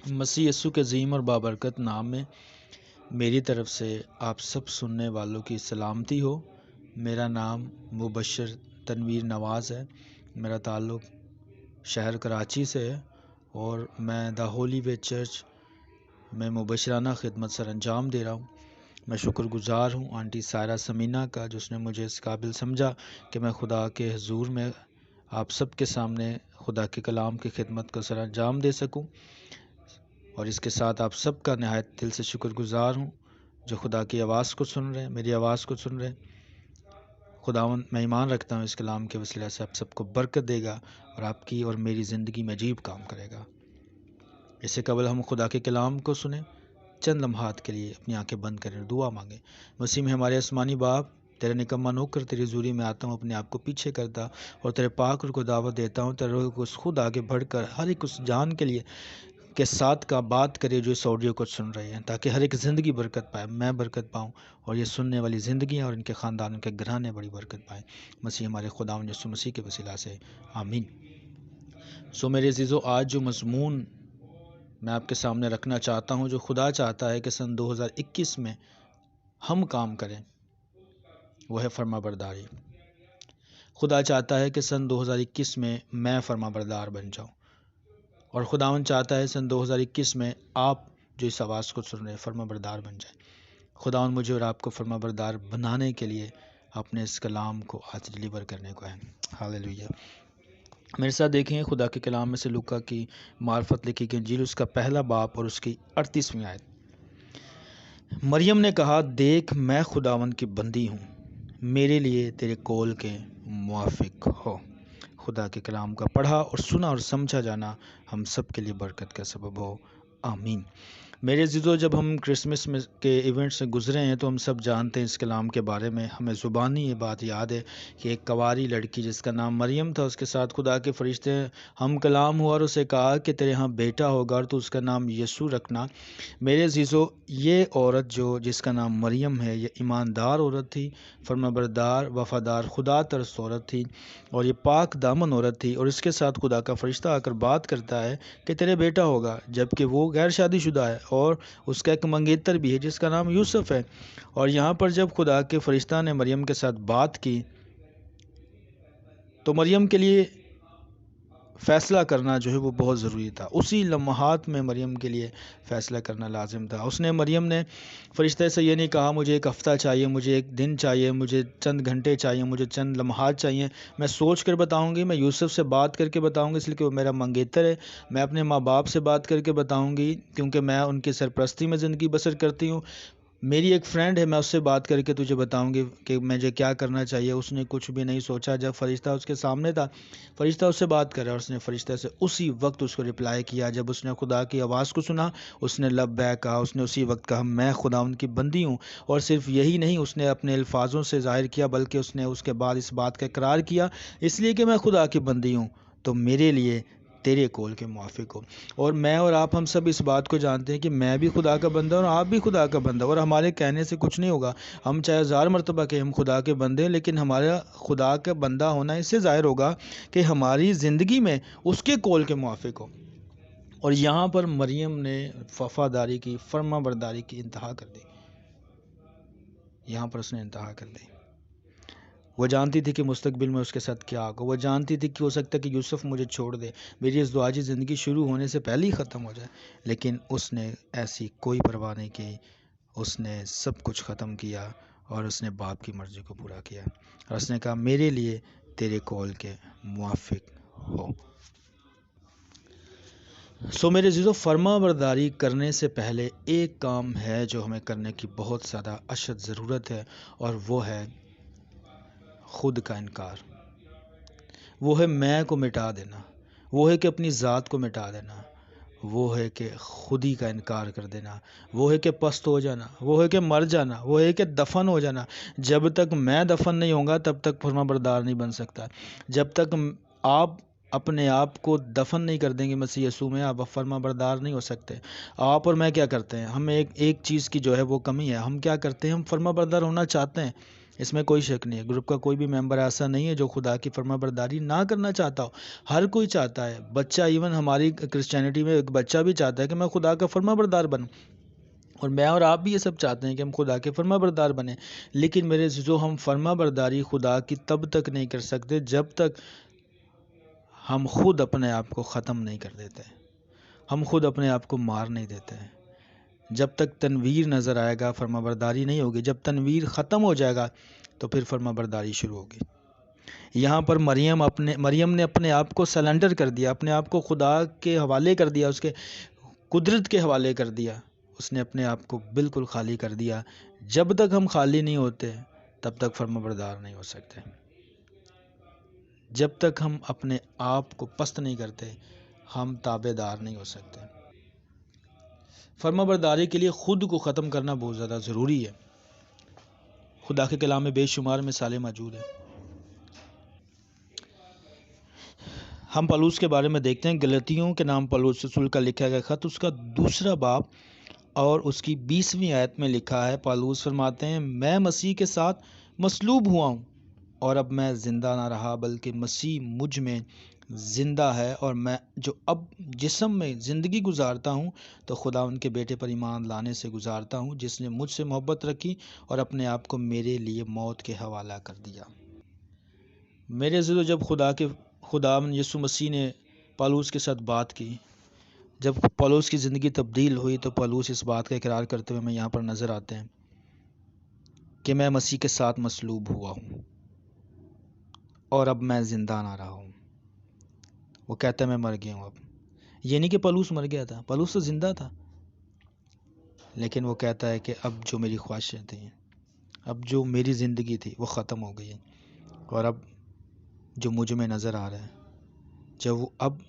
مسیح یسوع کے عظیم اور بابرکت نام میں میری طرف سے آپ سب سننے والوں کی سلامتی ہو۔ میرا نام مبشر تنویر نواز ہے۔ میرا تعلق شہر کراچی سے ہے اور میں دا ہولی وے چرچ میں مبشرانہ خدمت سر انجام دے رہا ہوں۔ میں شکر گزار ہوں آنٹی سائرہ سمینہ کا، جس نے مجھے اس قابل سمجھا کہ میں خدا کے حضور میں آپ سب کے سامنے خدا کے کلام کی خدمت کو سر انجام دے سکوں، اور اس کے ساتھ آپ سب کا نہایت دل سے شکر گزار ہوں جو خدا کی آواز کو سن رہے ہیں، میری آواز کو سن رہے ہیں۔ خداوند میں ایمان رکھتا ہوں اس کلام کے وسیلہ سے آپ سب کو برکت دے گا اور آپ کی اور میری زندگی میں عجیب کام کرے گا۔ اس سے قبل ہم خدا کے کلام کو سنیں، چند لمحات کے لیے اپنی آنکھیں بند کریں اور دعا مانگیں۔ مسیح میں ہمارے آسمانی باپ، تیرے نکمہ نوکر تیری حضوری میں آتا ہوں، اپنے آپ کو پیچھے کرتا اور تیرے پاک روح کو دعوت دیتا ہوں، تیرے روح کو خود آگے بڑھ کر ہر ایک اس جان کے لیے کے ساتھ کا بات کرے جو اس آڈیو کو سن رہے ہیں، تاکہ ہر ایک زندگی برکت پائے، میں برکت پاؤں اور یہ سننے والی زندگیاں اور ان کے خاندان، ان کے گھرانے بڑی برکت پائیں۔ مسیح ہمارے خداوند یسوع مسیح کے وسیلہ سے آمین۔ میرے عزیزو، آج جو مضمون میں آپ کے سامنے رکھنا چاہتا ہوں، جو خدا چاہتا ہے کہ سن 2021 میں ہم کام کریں، وہ ہے فرما برداری۔ خدا چاہتا ہے کہ سن 2021 میں فرما بردار بن جاؤں، اور خداوند چاہتا ہے سن 2021 میں آپ جو اس آواز کو سن رہے ہیں فرما بردار بن جائیں۔ خداوند مجھے اور آپ کو فرما بردار بنانے کے لیے اپنے اس کلام کو آج ڈلیور کرنے کو ہے۔ ہاللیلویہ۔ میرے ساتھ دیکھیں خدا کے کلام میں سے لوکا کی معرفت لکھی گئی انجیل، اس کا پہلا باب اور اس کی 38ویں آیت۔ مریم نے کہا، دیکھ میں خداوند کی بندی ہوں، میرے لیے تیرے قول کے موافق ہو۔ خدا کے کلام کا پڑھا اور سنا اور سمجھا جانا ہم سب کے لیے برکت کا سبب ہو، آمین۔ میرے عزیزو، جب ہم کرسمس میں کے ایونٹ سے گزرے ہیں تو ہم سب جانتے ہیں اس کلام کے بارے میں، ہمیں زبانی یہ بات یاد ہے کہ ایک کنواری لڑکی جس کا نام مریم تھا، اس کے ساتھ خدا کے فرشتے ہم کلام ہوا اور اسے کہا کہ تیرے ہاں بیٹا ہوگا اور تو اس کا نام یسوع رکھنا۔ میرے عزیزو، یہ عورت جس کا نام مریم ہے، یہ ایماندار عورت تھی، فرمانبردار وفادار خدا ترس عورت تھی، اور یہ پاک دامن عورت تھی، اور اس کے ساتھ خدا کا فرشتہ آ کر بات کرتا ہے کہ تیرے بیٹا ہوگا، جبکہ وہ غیر شادی شدہ ہے اور اس کا ایک منگیتر بھی ہے جس کا نام یوسف ہے۔ اور یہاں پر جب خدا کے فرشتہ نے مریم کے ساتھ بات کی تو مریم کے لیے فیصلہ کرنا جو ہے وہ بہت ضروری تھا۔ اسی لمحات میں مریم کے لیے فیصلہ کرنا لازم تھا۔ مریم نے فرشتے سے یہ نہیں کہا مجھے ایک ہفتہ چاہیے، مجھے ایک دن چاہیے، مجھے چند گھنٹے چاہیے، مجھے چند لمحات چاہیے، میں سوچ کر بتاؤں گی، میں یوسف سے بات کر کے بتاؤں گی اس لیے کہ وہ میرا منگیتر ہے، میں اپنے ماں باپ سے بات کر کے بتاؤں گی کیونکہ میں ان کی سرپرستی میں زندگی بسر کرتی ہوں، میری ایک فرینڈ ہے، میں اس سے بات کر کے تجھے بتاؤں گی کہ مجھے کیا کرنا چاہیے۔ اس نے کچھ بھی نہیں سوچا، جب فرشتہ اس کے سامنے تھا، فرشتہ اس سے بات کر رہا اور اس نے فرشتہ سے اسی وقت اس کو رپلائی کیا۔ جب اس نے خدا کی آواز کو سنا، اس نے لبیک کہا، اس نے اسی وقت کہا میں خداوند کی بندی ہوں، اور صرف یہی نہیں، اس نے اپنے الفاظوں سے ظاہر کیا بلکہ اس نے اس کے بعد اس بات کا اقرار کیا، اس لیے کہ میں خدا کی بندی ہوں تو میرے لیے تیرے قول کے موافق ہو۔ اور میں اور آپ ہم سب اس بات کو جانتے ہیں کہ میں بھی خدا کا بندہ ہوں اور آپ بھی خدا کا بندہ، اور ہمارے کہنے سے کچھ نہیں ہوگا، ہم چاہے 1000 مرتبہ کہ ہم خدا کے بندے ہیں، لیکن ہمارا خدا کا بندہ ہونا اس سے ظاہر ہوگا کہ ہماری زندگی میں اس کے قول کے موافق ہو۔ اور یہاں پر مریم نے وفاداری کی، فرما برداری کی انتہا کر دی، یہاں پر اس نے انتہا کر دی۔ وہ جانتی تھی کہ مستقبل میں اس کے ساتھ کیا ہوگا، وہ جانتی تھی کہ ہو سکتا ہے کہ یوسف مجھے چھوڑ دے، میری اس دعاجی زندگی شروع ہونے سے پہلے ہی ختم ہو جائے، لیکن اس نے ایسی کوئی پرواہ نہیں کی، اس نے سب کچھ ختم کیا اور اس نے باپ کی مرضی کو پورا کیا، اور اس نے کہا میرے لیے تیرے قول کے موافق ہو۔ میرے عزیزو، فرما برداری کرنے سے پہلے ایک کام ہے جو ہمیں کرنے کی بہت زیادہ اشد ضرورت ہے، اور وہ ہے خود کا انکار، وہ ہے میں کو مٹا دینا، وہ ہے کہ اپنی ذات کو مٹا دینا، وہ ہے کہ خودی کا انکار کر دینا، وہ ہے کہ پست ہو جانا، وہ ہے کہ مر جانا، وہ ہے کہ دفن ہو جانا۔ جب تک میں دفن نہیں ہوں گا تب تک فرما بردار نہیں بن سکتا۔ جب تک آپ اپنے آپ کو دفن نہیں کر دیں گے مسیح یسوع میں، آپ فرما بردار نہیں ہو سکتے۔ آپ اور میں کیا کرتے ہیں، ہم ایک چیز کی جو ہے وہ کمی ہے، ہم کیا کرتے ہیں، ہم فرما بردار ہونا چاہتے ہیں اس میں کوئی شک نہیں ہے، گروپ کا کوئی بھی ممبر ایسا نہیں ہے جو خدا کی فرما برداری نہ کرنا چاہتا ہو۔ ہر کوئی چاہتا ہے، بچہ، ایون ہماری کرسچینٹی میں ایک بچہ بھی چاہتا ہے کہ میں خدا کا فرما بردار بنوں، اور میں اور آپ بھی یہ سب چاہتے ہیں کہ ہم خدا کے فرما بردار بنیں۔ لیکن میرے عزیزو، ہم فرما برداری خدا کی تب تک نہیں کر سکتے جب تک ہم خود اپنے آپ کو ختم نہیں کر دیتے، ہم خود اپنے آپ کو مار نہیں دیتے۔ جب تک تنویر نظر آئے گا فرما برداری نہیں ہوگی، جب تنویر ختم ہو جائے گا تو پھر فرما برداری شروع ہوگی۔ یہاں پر مریم نے اپنے آپ کو سلنڈر کر دیا، اپنے آپ کو خدا کے حوالے کر دیا، اس کے قدرت کے حوالے کر دیا، اس نے اپنے آپ کو بالکل خالی کر دیا۔ جب تک ہم خالی نہیں ہوتے تب تک فرما بردار نہیں ہو سکتے۔ جب تک ہم اپنے آپ کو پست نہیں کرتے ہم تابع دار نہیں ہو سکتے۔ فرما برداری کے لیے خود کو ختم کرنا بہت زیادہ ضروری ہے۔ خدا کے کلام میں بے شمار مثالیں موجود ہیں۔ ہم پالوس کے بارے میں دیکھتے ہیں، گلتیوں کے نام پالوس رسول کا لکھا گیا خط، اس کا 2 باب اور اس کی 20ویں آیت میں لکھا ہے، پالوس فرماتے ہیں، میں مسیح کے ساتھ مصلوب ہوا ہوں، اور اب میں زندہ نہ رہا بلکہ مسیح مجھ میں زندہ ہے، اور میں جو اب جسم میں زندگی گزارتا ہوں تو خدا ان کے بیٹے پر ایمان لانے سے گزارتا ہوں، جس نے مجھ سے محبت رکھی اور اپنے آپ کو میرے لیے موت کے حوالہ کر دیا۔ میرے عزیزو، جب خدا یسوع مسیح نے پالوس کے ساتھ بات کی، جب پالوس کی زندگی تبدیل ہوئی تو پالوس اس بات کا اقرار کرتے ہوئے ہمیں یہاں پر نظر آتے ہیں کہ میں مسیح کے ساتھ مصلوب ہوا ہوں اور اب میں زندہ نہ رہا ہوں۔ وہ کہتا ہے میں مر گیا ہوں اب۔ یہ نہیں کہ پالوس مر گیا تھا، پالوس تو زندہ تھا، لیکن وہ کہتا ہے کہ اب جو میری خواہشیں تھیں، اب جو میری زندگی تھی وہ ختم ہو گئی ہے، اور اب جو مجھ میں نظر آ رہا ہے، جب وہ اب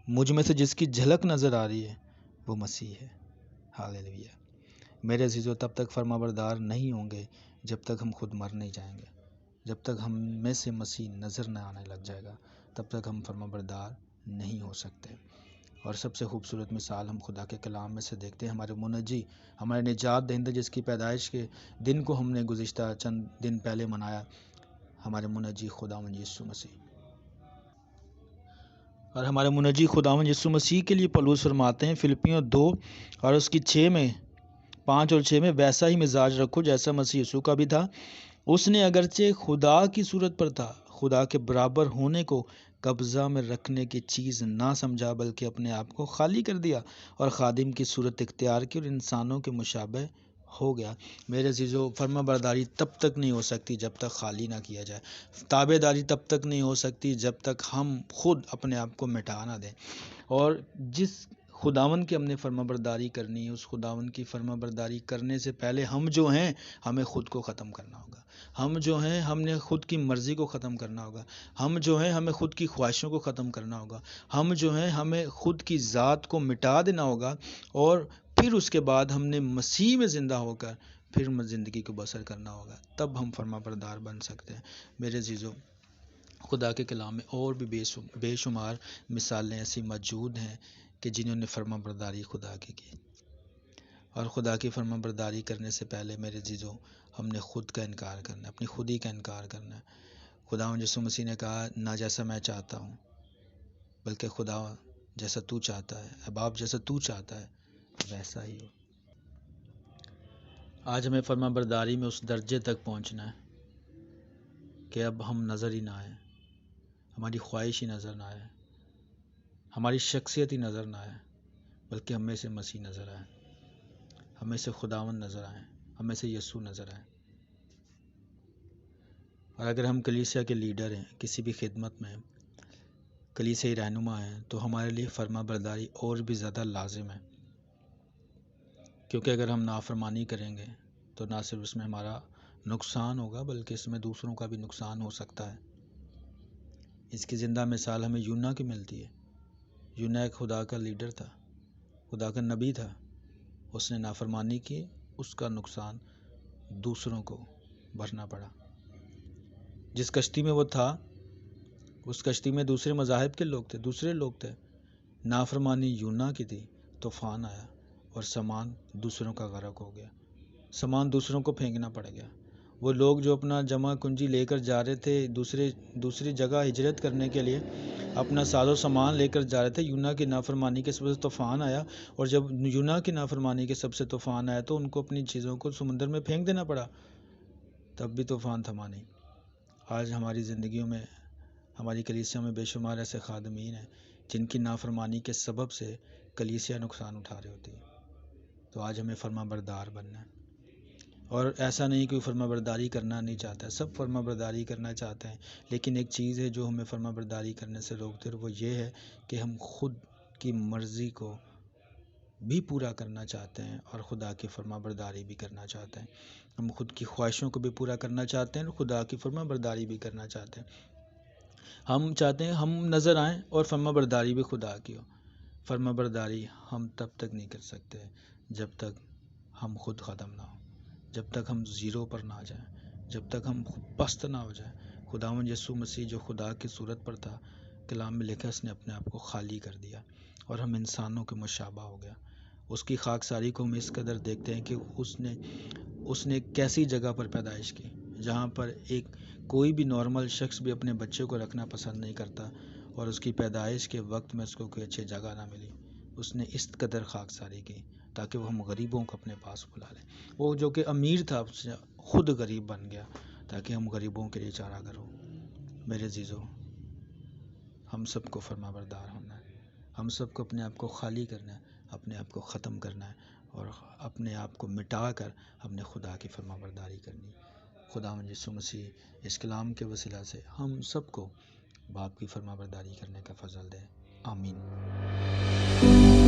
مجھ میں سے جس کی جھلک نظر آ رہی ہے وہ مسیح ہے۔ ہاللیلویہ۔ میرے عزیزو، تب تک فرما بردار نہیں ہوں گے جب تک ہم خود مر نہیں جائیں گے۔ جب تک ہم میں سے مسیح نظر نہ آنے لگ جائے گا تب تک ہم فرما بردار نہیں ہو سکتے۔ اور سب سے خوبصورت مثال ہم خدا کے کلام میں سے دیکھتے ہیں، ہمارے منجی، ہمارے نجات دہندہ، جس کی پیدائش کے دن کو ہم نے گزشتہ چند دن پہلے منایا، ہمارے منجی خداوند یسوع مسیح۔ اور ہمارے منجی خداوند یسوع مسیح کے لیے پالوس فرماتے ہیں فلپیوں 2 اور اس کی 5 اور 6 میں، ویسا ہی مزاج رکھو جیسا مسیح یسوع کا بھی تھا، اس نے اگرچہ خدا کی صورت پر تھا، خدا کے برابر ہونے کو قبضہ میں رکھنے کی چیز نہ سمجھا، بلکہ اپنے آپ کو خالی کر دیا اور خادم کی صورت اختیار کی اور انسانوں کے مشابہ ہو گیا۔ میرے عزیزو، فرما برداری تب تک نہیں ہو سکتی جب تک خالی نہ کیا جائے، تابع داری تب تک نہیں ہو سکتی جب تک ہم خود اپنے آپ کو مٹا نہ دیں، اور جس خداوند کی ہم نے فرما برداری کرنی ہے، اس خداوند کی فرما برداری کرنے سے پہلے ہم جو ہیں ہمیں خود کو ختم کرنا ہوگا، ہم جو ہیں ہم نے خود کی مرضی کو ختم کرنا ہوگا، ہم جو ہیں ہمیں خود کی خواہشوں کو ختم کرنا ہوگا، ہم جو ہیں ہمیں خود کی ذات کو مٹا دینا ہوگا، اور پھر اس کے بعد ہم نے مسیح میں زندہ ہو کر پھر زندگی کو بسر کرنا ہوگا، تب ہم فرما بردار بن سکتے ہیں۔ میرے عزیزو، خدا کے کلام میں اور بھی بے شمار مثالیں ایسی موجود ہیں کہ جنہوں نے فرما برداری خدا کی کی، اور خدا کی فرما برداری کرنے سے پہلے میرے عزیزو ہم نے خود کا انکار کرنا ہے، اپنی خودی کا انکار کرنا ہے۔ خداوند یسوع مسیح نے کہا، نہ جیسا میں چاہتا ہوں بلکہ خدا جیسا تو چاہتا ہے، اب آپ جیسا تو چاہتا ہے ویسا ہی ہو۔ آج ہمیں فرما برداری میں اس درجے تک پہنچنا ہے کہ اب ہم نظر ہی نہ آئیں، ہماری خواہش ہی نظر نہ آئے، ہماری شخصیت ہی نظر نہ آئے، بلکہ ہمیں سے مسیح نظر آئے، ہمیں سے خداوند نظر آئے، ہمیں سے یسوع نظر آئے۔ اور اگر ہم کلیسیا کے لیڈر ہیں، کسی بھی خدمت میں کلیسیائی رہنما ہیں، تو ہمارے لیے فرما برداری اور بھی زیادہ لازم ہے، کیونکہ اگر ہم نافرمانی کریں گے تو نہ صرف اس میں ہمارا نقصان ہوگا بلکہ اس میں دوسروں کا بھی نقصان ہو سکتا ہے۔ اس کی زندہ مثال ہمیں یونا کی ملتی ہے۔ یونا ایک خدا کا لیڈر تھا، خدا کا نبی تھا، اس نے نافرمانی کی، اس کا نقصان دوسروں کو بھرنا پڑا۔ جس کشتی میں وہ تھا، اس کشتی میں دوسرے مذاہب کے لوگ تھے، دوسرے لوگ تھے، نافرمانی یونا کی تھی، طوفان آیا اور سامان دوسروں کا غرق ہو گیا، سامان دوسروں کو پھینکنا پڑ گیا، وہ لوگ جو اپنا جمع کنجی لے کر جا رہے تھے دوسری جگہ ہجرت کرنے کے لیے، اپنا ساز و سامان لے کر جا رہے تھے، یونا کی نافرمانی کے سبب سے طوفان آیا، اور جب یونا کی نافرمانی کے سبب سے طوفان آیا تو ان کو اپنی چیزوں کو سمندر میں پھینک دینا پڑا، تب بھی طوفان تھما نہیں۔ آج ہماری زندگیوں میں، ہماری کلیسیا میں بے شمار ایسے خادمین ہیں جن کی نافرمانی کے سبب سے کلیسیا نقصان اٹھا رہی ہوتی ہے۔ تو آج ہمیں فرما بردار بننا ہے، اور ایسا نہیں کوئی فرما برداری کرنا نہیں چاہتا ہے، سب فرما برداری کرنا چاہتے ہیں، لیکن ایک چیز ہے جو ہمیں فرما برداری کرنے سے روکتے، وہ یہ ہے کہ ہم خود کی مرضی کو بھی پورا کرنا چاہتے ہیں اور خدا کی فرما برداری بھی کرنا چاہتے ہیں۔ ہم خود کی خواہشوں کو بھی پورا کرنا چاہتے ہیں اور خدا کی فرما برداری بھی کرنا چاہتے ہیں۔ ہم چاہتے ہیں ہم نظر آئیں اور فرما برداری بھی خدا کی ہو۔ فرما برداری ہم تب تک نہیں کر سکتے جب تک ہم خود ختم نہ ہوں، جب تک ہم زیرو پر نہ جائیں، جب تک ہم پست نہ ہو جائیں۔ خداوند یسوع مسیح جو خدا کی صورت پر تھا، کلام میں لکھا اس نے اپنے آپ کو خالی کر دیا اور ہم انسانوں کے مشابہ ہو گیا۔ اس کی خاکساری کو ہم اس قدر دیکھتے ہیں کہ اس نے کیسی جگہ پر پیدائش کی جہاں پر کوئی بھی نارمل شخص بھی اپنے بچے کو رکھنا پسند نہیں کرتا، اور اس کی پیدائش کے وقت میں اس کو کوئی اچھی جگہ نہ ملی۔ اس نے اس قدر خاکساری کی تاکہ وہ ہم غریبوں کو اپنے پاس بلا لیں۔ وہ جو کہ امیر تھا اس نے خود غریب بن گیا تاکہ ہم غریبوں کے لیے چارہ گر ہوں۔ میرے عزیزو، ہم سب کو فرما بردار ہونا ہے، ہم سب کو اپنے آپ کو خالی کرنا ہے، اپنے آپ کو ختم کرنا ہے اور اپنے آپ کو مٹا کر اپنے خدا کی فرما برداری کرنی ہے۔ خداوند یسوع مسیح اس کلام کے وسیلہ سے ہم سب کو باپ کی فرما برداری کرنے کا فضل دے۔ آمین۔